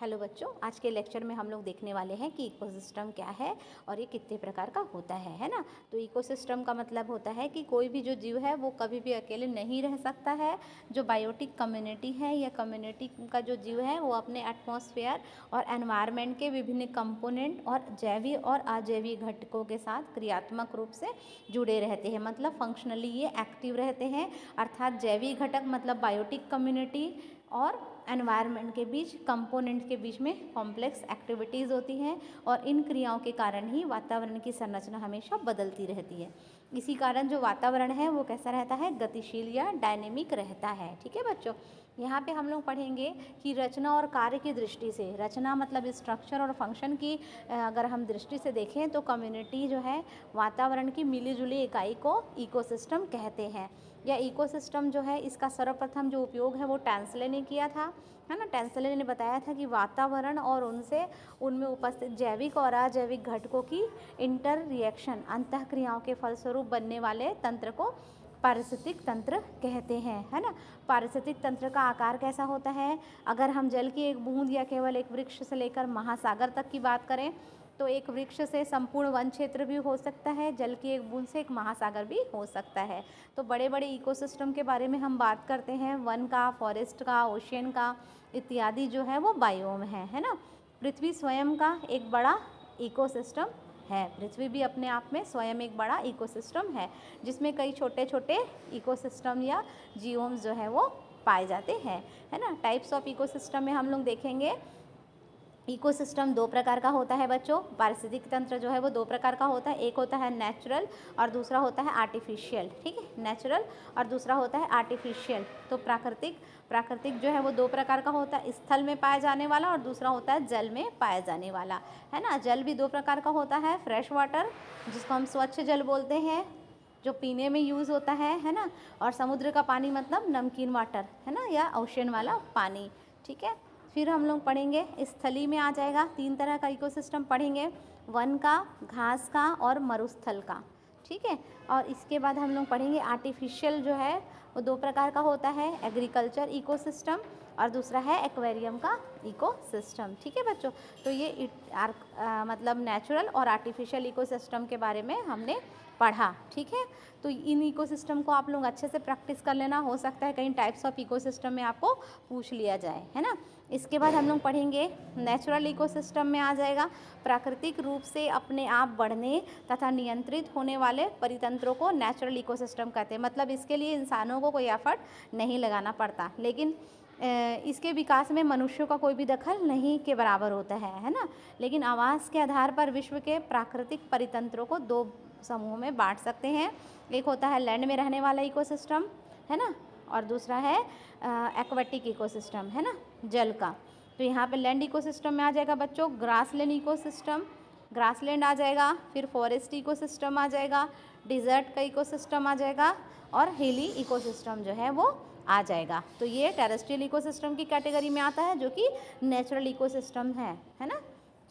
Hello बच्चों, आज के लेक्चर में हम लोग देखने वाले हैं कि इकोसिस्टम क्या है और ये कितने प्रकार का होता है ना। तो इकोसिस्टम का मतलब होता है कि कोई भी जो जीव है वो कभी भी अकेले नहीं रह सकता है। जो बायोटिक कम्युनिटी है या कम्युनिटी का जो जीव है वो अपने एटमॉस्फेयर और एनवायरनमेंट के विभिन्न कंपोनेंट और जैविक और अजैविक घटकों के साथ क्रियात्मक रूप से जुड़े रहते हैं। मतलब फंक्शनली ये एक्टिव रहते हैं, अर्थात जैविक घटक मतलब बायोटिक कम्युनिटी और एनवायरनमेंट के बीच कंपोनेंट के बीच में कॉम्प्लेक्स एक्टिविटीज़ होती हैं और इन क्रियाओं के कारण ही वातावरण की संरचना हमेशा बदलती रहती है। इसी कारण जो वातावरण है वो कैसा रहता है, गतिशील या डायनेमिक रहता है। ठीक है बच्चों, यहाँ पे हम लोग पढ़ेंगे कि रचना और कार्य की दृष्टि से, रचना मतलब स्ट्रक्चर और फंक्शन की अगर हम दृष्टि से देखें तो कम्युनिटी जो है वातावरण की मिलीजुली इकाई को इकोसिस्टम कहते हैं। या इकोसिस्टम जो है इसका सर्वप्रथम जो उपयोग है वो टैंसले ने किया था, है ना। टैंसले ने बताया था कि वातावरण और उनमें उपस्थित जैविक और अजैविक घटकों की इंटर रिएक्शन अंतःक्रियाओं के फलस्वरूप बनने वाले तंत्र को पारिस्थितिक तंत्र कहते हैं, है ना। पारिस्थितिक तंत्र का आकार कैसा होता है, अगर हम जल की एक बूंद या केवल एक वृक्ष से लेकर महासागर तक की बात करें तो एक वृक्ष से संपूर्ण वन क्षेत्र भी हो सकता है, जल की एक बूंद से एक महासागर भी हो सकता है। तो बड़े बड़े इकोसिस्टम के बारे में हम बात करते हैं, वन का, फॉरेस्ट का, ओशियन का इत्यादि जो है वो बायोम है ना। पृथ्वी स्वयं का एक बड़ा इकोसिस्टम है। पृथ्वी भी अपने आप में स्वयं एक बड़ा इकोसिस्टम है जिसमें कई छोटे छोटे इकोसिस्टम या जियोम्स जो है वो पाए जाते हैं, है ना। टाइप्स ऑफ इकोसिस्टम में हम लोग देखेंगे इकोसिस्टम दो प्रकार का होता है बच्चों। पारिस्थितिक तंत्र जो है वो दो प्रकार का होता है, एक होता है नेचुरल और दूसरा होता है आर्टिफिशियल। ठीक है, नेचुरल और दूसरा होता है आर्टिफिशियल। तो प्राकृतिक जो है वो दो प्रकार का होता है, स्थल में पाया जाने वाला और दूसरा होता है जल में पाया जाने वाला, है ना। जल भी दो प्रकार का होता है, फ्रेश वाटर जिसको हम स्वच्छ जल बोलते हैं जो पीने में यूज़ होता है ना। और समुद्र का पानी मतलब नमकीन वाटर, है ना, या ओशन वाला पानी। ठीक है, फिर हम लोग पढ़ेंगे स्थली में आ जाएगा, तीन तरह का इकोसिस्टम पढ़ेंगे, वन का, घास का और मरुस्थल का। ठीक है, और इसके बाद हम लोग पढ़ेंगे आर्टिफिशियल जो है वो दो प्रकार का होता है, एग्रीकल्चर इकोसिस्टम और दूसरा है एक्वेरियम का इकोसिस्टम। ठीक है बच्चों, तो ये मतलब नेचुरल और आर्टिफिशियल इकोसिस्टम के बारे में हमने पढ़ा। ठीक है, तो इन इकोसिस्टम को आप लोग अच्छे से प्रैक्टिस कर लेना, हो सकता है कहीं टाइप्स ऑफ इकोसिस्टम में आपको पूछ लिया जाए, है ना। इसके बाद हम लोग पढ़ेंगे नेचुरल इकोसिस्टम में आ जाएगा प्राकृतिक रूप से अपने आप बढ़ने तथा नियंत्रित होने वाले परितंत्रों को नेचुरल इकोसिस्टम कहते हैं। मतलब इसके लिए इंसानों को कोई एफर्ट नहीं लगाना पड़ता, लेकिन इसके विकास में मनुष्यों का कोई भी दखल नहीं के बराबर होता है ना। लेकिन आवास के आधार पर विश्व के प्राकृतिक परितंत्रों को दो समूह में बांट सकते हैं। एक होता है लैंड में रहने वाला इकोसिस्टम, है ना, और दूसरा है एक्वेटिक इकोसिस्टम, है ना, जल का। तो यहाँ पे लैंड इकोसिस्टम में आ जाएगा बच्चों ग्रासलैंड इकोसिस्टम, ग्रासलैंड आ जाएगा, फिर फॉरेस्ट इकोसिस्टम आ जाएगा, डिजर्ट का इकोसिस्टम आ जाएगा और हिली इकोसिस्टम जो है वो आ जाएगा। तो ये टेरेस्ट्रियल इकोसिस्टम की कैटेगरी में आता है जो कि नेचुरल इकोसिस्टम है ना।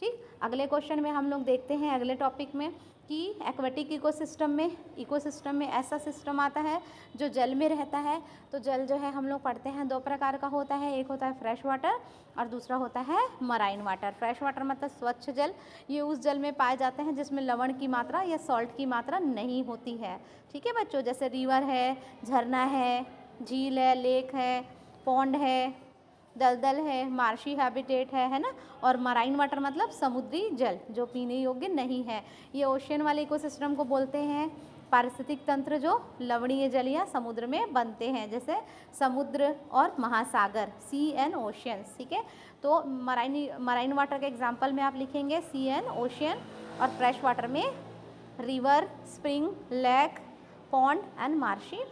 ठीक, अगले क्वेश्चन में हम लोग देखते हैं अगले टॉपिक में कि एक्वेटिक इकोसिस्टम में ऐसा सिस्टम आता है जो जल में रहता है। तो जल जो है हम लोग पढ़ते हैं दो प्रकार का होता है, एक होता है फ्रेश वाटर और दूसरा होता है मराइन वाटर। फ्रेश वाटर मतलब स्वच्छ जल, ये उस जल में पाए जाते हैं जिसमें लवण की मात्रा या सॉल्ट की मात्रा नहीं होती है। ठीक है बच्चों, जैसे रिवर है, झरना है, झील है, लेक है, पॉन्ड है, दलदल है, मार्शी हैबिटेट है ना। और मराइन वाटर मतलब समुद्री जल जो पीने योग्य नहीं है। ये ओशियन वाले इकोसिस्टम को बोलते हैं पारिस्थितिक तंत्र जो लवणीय जल या समुद्र में बनते हैं, जैसे समुद्र और महासागर, सी एंड ओशियंस। ठीक है, तो मराइन वाटर के एग्जाम्पल में आप लिखेंगे सी एंड ओशियन, और फ्रेश वाटर में river, spring, lake, pond and marshy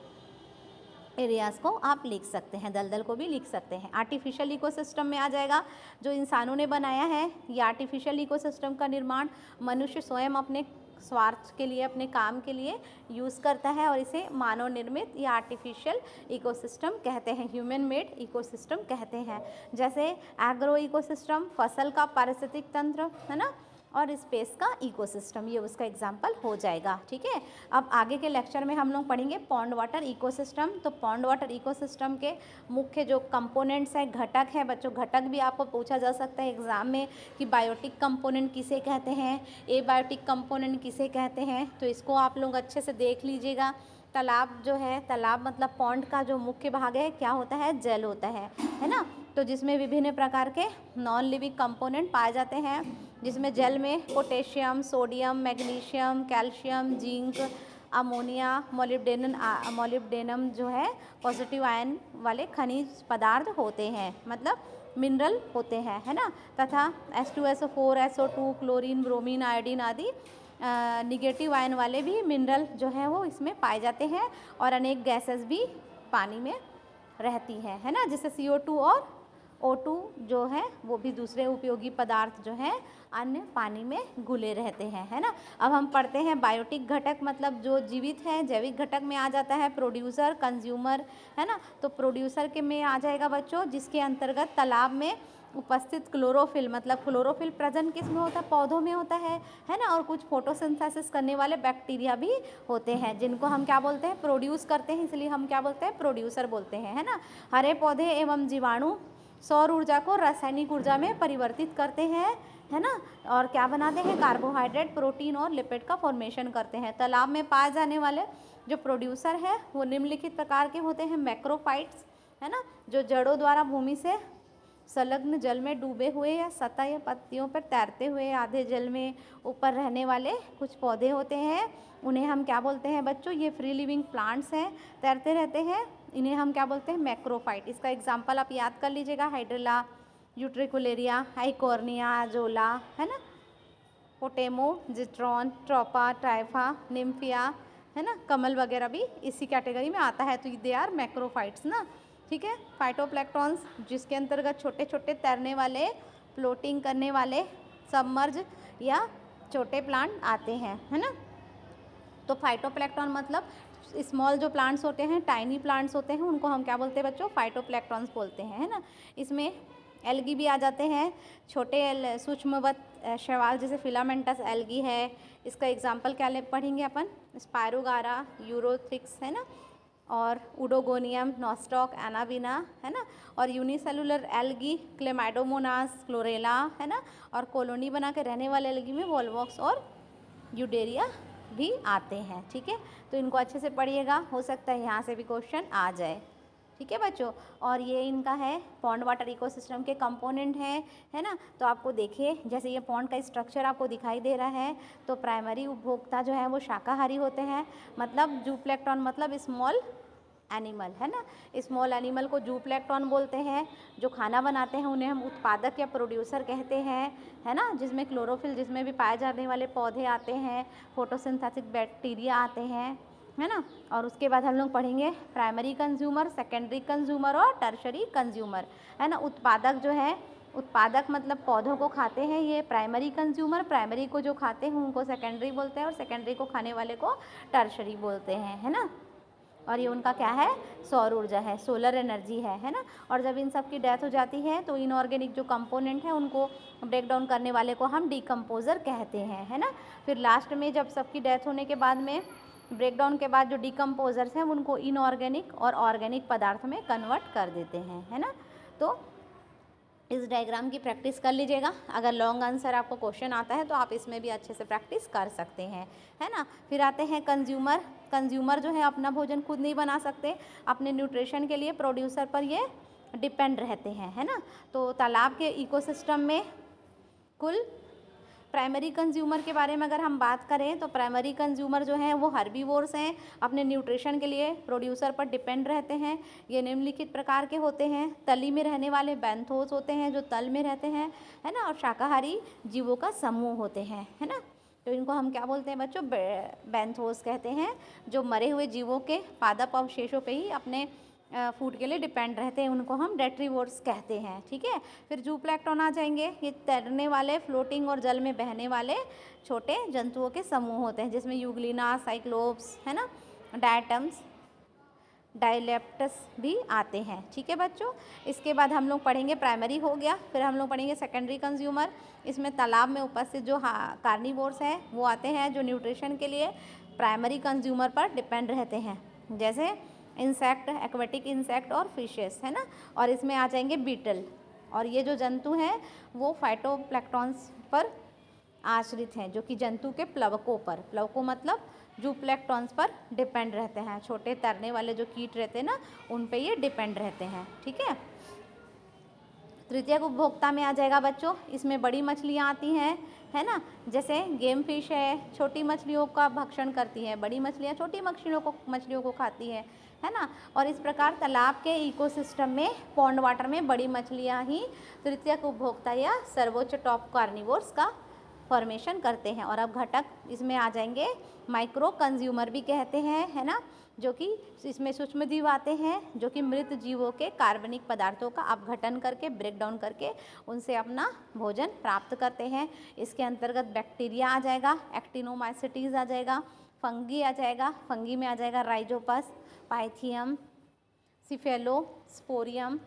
areas को आप लिख सकते हैं, दलदल को भी लिख सकते हैं। आर्टिफिशियल इकोसिस्टम में आ जाएगा जो इंसानों ने बनाया है। ये आर्टिफिशियल इकोसिस्टम का निर्माण मनुष्य स्वयं अपने स्वार्थ के लिए, अपने काम के लिए यूज़ करता है और इसे मानव निर्मित या आर्टिफिशियल इकोसिस्टम कहते हैं, ह्यूमन मेड इकोसिस्टम कहते हैं। जैसे एग्रो इकोसिस्टम फसल का पारिस्थितिक तंत्र, है ना, और स्पेस का इकोसिस्टम, ये उसका एग्जाम्पल हो जाएगा। ठीक है, अब आगे के लेक्चर में हम लोग पढ़ेंगे पॉन्ड वाटर इकोसिस्टम। तो पॉन्ड वाटर इकोसिस्टम के मुख्य जो कंपोनेंट्स हैं, घटक हैं बच्चों, घटक भी आपको पूछा जा सकता है एग्जाम में कि बायोटिक कंपोनेंट किसे कहते हैं, एबायोटिक कंपोनेंट किसे कहते हैं, तो इसको आप लोग अच्छे से देख लीजिएगा। तालाब जो है, तालाब मतलब पॉन्ड का जो मुख्य भाग है क्या होता है, जल होता है ना, तो जिसमें विभिन्न प्रकार के नॉन लिविंग कंपोनेंट पाए जाते हैं, जिसमें जल में potassium, sodium, magnesium, calcium, zinc, ammonia, molybdenum जो है पॉजिटिव आयन वाले खनिज पदार्थ होते हैं, मतलब मिनरल होते हैं, है ना, तथा H2SO4, SO2, chlorine, bromine, iodine आदि निगेटिव आयन वाले भी मिनरल जो है वो इसमें पाए जाते हैं, और अनेक गैसेस भी पानी में रहती है ना, जैसे CO2 और O2 जो है वो भी दूसरे उपयोगी पदार्थ जो हैं अन्य पानी में घुले रहते हैं, है ना। अब हम पढ़ते हैं बायोटिक घटक, मतलब जो जीवित है, जैविक घटक में आ जाता है प्रोड्यूसर, कंज्यूमर, है ना, तो प्रोड्यूसर के में आ जाएगा बच्चों, जिसके अंतर्गत तालाब में उपस्थित क्लोरोफिल, मतलब क्लोरोफिल प्रेजेंट किस में होता है, पौधों में होता है ना, और कुछ फोटोसिंथेसिस करने वाले बैक्टीरिया भी होते हैं, जिनको हम क्या बोलते हैं, प्रोड्यूस करते हैं, इसलिए हम क्या बोलते हैं, प्रोड्यूसर बोलते हैं, है ना। हरे पौधे एवं जीवाणु सौर ऊर्जा को रासायनिक ऊर्जा में परिवर्तित करते हैं, है ना, और क्या बनाते हैं, कार्बोहाइड्रेट, प्रोटीन और लिपिड का फॉर्मेशन करते हैं। तालाब में पाए जाने वाले जो प्रोड्यूसर है वो निम्नलिखित प्रकार के होते हैं, मैक्रोफाइट्स, है ना, जो जड़ों द्वारा भूमि से संलग्न जल में डूबे हुए या सतह या पत्तियों पर तैरते हुए आधे जल में ऊपर रहने वाले कुछ पौधे होते हैं, उन्हें हम क्या बोलते हैं बच्चों, ये फ्री लिविंग प्लांट्स हैं, तैरते रहते हैं, इन्हें हम क्या बोलते हैं, मैक्रोफाइट। इसका एग्जाम्पल आप याद कर लीजिएगा, हाइड्रिला, यूट्रिकुलेरिया, हाइकोर्निया, अजोला, है ना, पोटेमो, जिट्रॉन, ट्रोपा, ट्राइफा, निम्फिया, है ना, कमल वगैरह भी इसी कैटेगरी में आता है, तो दे आर मैक्रोफाइट्स ना। ठीक है, फाइटोप्लैंक्टन्स जिसके अंतर्गत छोटे छोटे तैरने वाले, फ्लोटिंग करने वाले, सबमर्ज या छोटे प्लांट आते हैं, है ना। तो फाइटोप्लैंक्टन मतलब स्मॉल जो प्लांट्स होते हैं, टाइनी प्लांट्स होते हैं, उनको हम क्या बोलते हैं बच्चों, फाइटोप्लैंक्टन्स बोलते हैं, है ना। इसमें एल्गी भी आ जाते हैं, छोटे सूक्ष्मवत शैवाल जैसे फिलामेंटस एल्गी है, इसका एग्जाम्पल क्या पढ़ेंगे अपन, स्पायरोगारा, यूरोथ्रिक्स, है ना, और उडोगोनियम, नॉस्टॉक, एनाविना, है ना, और यूनिसेलुलर एल्गी, क्लेमाइडोमोनास, क्लोरेला, है ना, और कॉलोनी बना के रहने वाले एल्गी में वॉलवॉक्स और यूडेरिया भी आते हैं। ठीक है, तो इनको अच्छे से पढ़िएगा, हो सकता है यहाँ से भी क्वेश्चन आ जाए। ठीक है बच्चों, और ये इनका है पॉन्ड वाटर इकोसिस्टम के कंपोनेंट हैं, है ना। तो आपको देखिए, जैसे ये पॉन्ड का स्ट्रक्चर आपको दिखाई दे रहा है, तो प्राइमरी उपभोक्ता जो है वो शाकाहारी होते हैं, मतलब जूप्लैंक्टन मतलब स्मॉल एनिमल, है ना, स्मॉल एनिमल को जूप्लैंक्टन बोलते हैं। जो खाना बनाते हैं उन्हें हम उत्पादक या प्रोड्यूसर कहते हैं, है ना, जिसमें क्लोरोफिल, जिसमें भी पाए जाने वाले पौधे आते हैं, फोटोसिंथेटिक बैक्टीरिया आते हैं, है ना। और उसके बाद हम लोग पढ़ेंगे प्राइमरी कंज्यूमर, सेकेंडरी कंज्यूमर और टर्शरी कंज्यूमर, है ना। उत्पादक जो है, उत्पादक मतलब पौधों को खाते हैं, ये प्राइमरी कंज्यूमर, प्राइमरी को जो खाते हैं उनको सेकेंडरी बोलते हैं, और सेकेंडरी को खाने वाले को टर्शरी बोलते हैं, है ना। और ये उनका क्या है, सौर ऊर्जा है, सोलर एनर्जी है ना। और जब इन सब की डेथ हो जाती है तो इनऑर्गेनिक जो कंपोनेंट है उनको ब्रेक डाउन करने वाले को हम डिकम्पोज़र कहते हैं, है ना। फिर लास्ट में जब सबकी डेथ होने के बाद में, ब्रेक डाउन के बाद जो डिकम्पोजर्स हैं उनको इनऑर्गेनिक और ऑर्गेनिक पदार्थ में कन्वर्ट कर देते हैं, है ना। तो इस डायग्राम की प्रैक्टिस कर लीजिएगा, अगर लॉन्ग आंसर आपको क्वेश्चन आता है तो आप इसमें भी अच्छे से प्रैक्टिस कर सकते हैं, है ना। फिर आते हैं कंज्यूमर। कंज्यूमर जो है अपना भोजन खुद नहीं बना सकते, अपने न्यूट्रिशन के लिए प्रोड्यूसर पर ये डिपेंड रहते हैं, है ना। तो तालाब के इकोसिस्टम में कुल प्राइमरी कंज्यूमर के बारे में अगर हम बात करें तो प्राइमरी कंज्यूमर जो हैं वो हर्बीवोर्स हैं, अपने न्यूट्रिशन के लिए प्रोड्यूसर पर डिपेंड रहते हैं। ये निम्नलिखित प्रकार के होते हैं, तली में रहने वाले बैंथोस होते हैं जो तल में रहते हैं, है ना, और शाकाहारी जीवों का समूह होते हैं, है ना। तो इनको हम क्या बोलते हैं बच्चों, बैंथोस कहते हैं, जो मरे हुए जीवों के पादप अवशेषों पे ही अपने फूड के लिए डिपेंड रहते हैं, उनको हम डेट्रीवोर्स कहते हैं। ठीक है, फिर जूप्लैंक्टन आ जाएंगे, ये तैरने वाले, फ्लोटिंग और जल में बहने वाले छोटे जंतुओं के समूह होते हैं, जिसमें यूग्लिना, साइक्लोप्स, है ना, डायटम्स, डायलेप्टस भी आते हैं। ठीक है बच्चों, इसके बाद हम लोग पढ़ेंगे प्राइमरी हो गया, फिर हम लोग पढ़ेंगे सेकेंडरी कंज्यूमर। इसमें तालाब में उपस्थित जो कार्निवोर्स हैं वो आते हैं जो न्यूट्रिशन के लिए प्राइमरी कंज्यूमर पर डिपेंड रहते हैं, जैसे इंसेक्ट, एक्वेटिक इंसेक्ट और फिशेस, है ना। और इसमें आ जाएंगे बीटल, और ये जो जंतु हैं वो फाइटोप्लैंक्टन्स पर आश्रित हैं, जो कि जंतु के प्लवकों पर, प्लवकों मतलब जूप्लैंक्टन्स पर डिपेंड रहते हैं। छोटे तैरने वाले जो कीट रहते हैं ना, उन पे ये डिपेंड रहते हैं। ठीक है, तृतीयक उपभोक्ता में आ जाएगा बच्चों, इसमें बड़ी मछलियाँ आती हैं, है ना, जैसे गेम फिश है, छोटी मछलियों का भक्षण करती है, बड़ी मछलियाँ छोटी मछलियों को खाती है ना। और इस प्रकार तालाब के इकोसिस्टम में, पॉन्ड वाटर में बड़ी मछलियाँ ही तृतीयक उपभोक्ता या सर्वोच्च टॉप कार्निवोर्स का फॉर्मेशन करते हैं। और अब घटक इसमें आ जाएंगे माइक्रो कंज्यूमर भी कहते हैं, है ना, जो कि इसमें सूक्ष्म जीव आते हैं जो कि मृत जीवों के कार्बनिक पदार्थों का अपघटन करके, ब्रेक डाउन करके उनसे अपना भोजन प्राप्त करते हैं। इसके अंतर्गत बैक्टीरिया आ जाएगा, एक्टिनोमाइसिटीज आ जाएगा, फंगी आ जाएगा, फंगी में आ जाएगा राइजोपस, पाइथियम, सिफेलोस्पोरियम,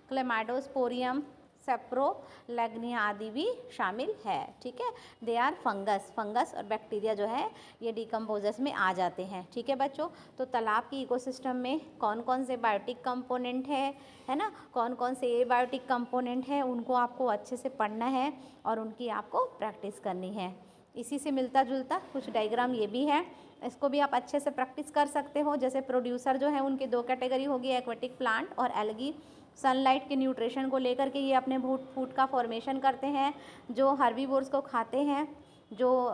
क्लेमाइडोस्पोरियम, सेप्रोलैग्निया आदि भी शामिल है। ठीक है, दे आर फंगस और बैक्टीरिया जो है ये डिकम्पोजर्स में आ जाते हैं। ठीक है बच्चों, तो तालाब की इकोसिस्टम में कौन कौन से बायोटिक कंपोनेंट है ना, कौन कौन से एबायोटिक कंपोनेंट है, उनको आपको अच्छे से पढ़ना है और उनकी आपको प्रैक्टिस करनी है। इसी से मिलता जुलता कुछ डायग्राम ये भी है, इसको भी आप अच्छे से प्रैक्टिस कर सकते हो। जैसे प्रोड्यूसर जो है उनके दो कैटेगरी होगी, एक्वेटिक प्लांट और एल्गी। सनलाइट के न्यूट्रिशन को लेकर के ये अपने फूड का फॉर्मेशन करते हैं। जो हर्बीवोर्स को खाते हैं, जो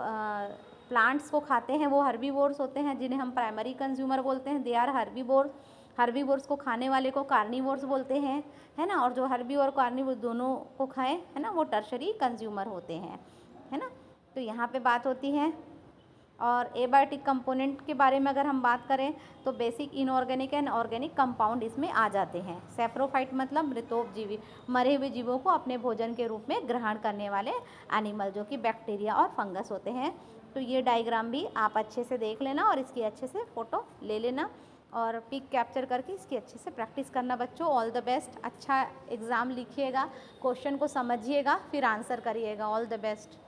प्लांट्स को खाते हैं, वो हर्बीवोर्स होते हैं, जिन्हें हम प्राइमरी कंज्यूमर बोलते हैं। दे आर हर्बीवोर्स को खाने वाले को कार्निवोर्स बोलते हैं, है ना। और जो हर्बी और कार्निवोर दोनों को खाएं, है ना, वो टर्शरी कंज्यूमर होते हैं, है ना। तो यहाँ पे बात होती है। और एबायोटिक कंपोनेंट के बारे में अगर हम बात करें तो basic inorganic and organic compound इसमें आ जाते हैं। सेप्रोफाइट मतलब मृतोपजीवी, मरे हुए जीवों को अपने भोजन के रूप में ग्रहण करने वाले एनिमल, जो कि बैक्टीरिया और फंगस होते हैं। तो ये डायग्राम भी आप अच्छे से देख लेना और इसकी अच्छे से फ़ोटो ले लेना और पिक कैप्चर करके इसकी अच्छे से प्रैक्टिस करना बच्चों। ऑल द बेस्ट, अच्छा एग्ज़ाम लिखिएगा, क्वेश्चन को समझिएगा, फिर आंसर करिएगा। All the best.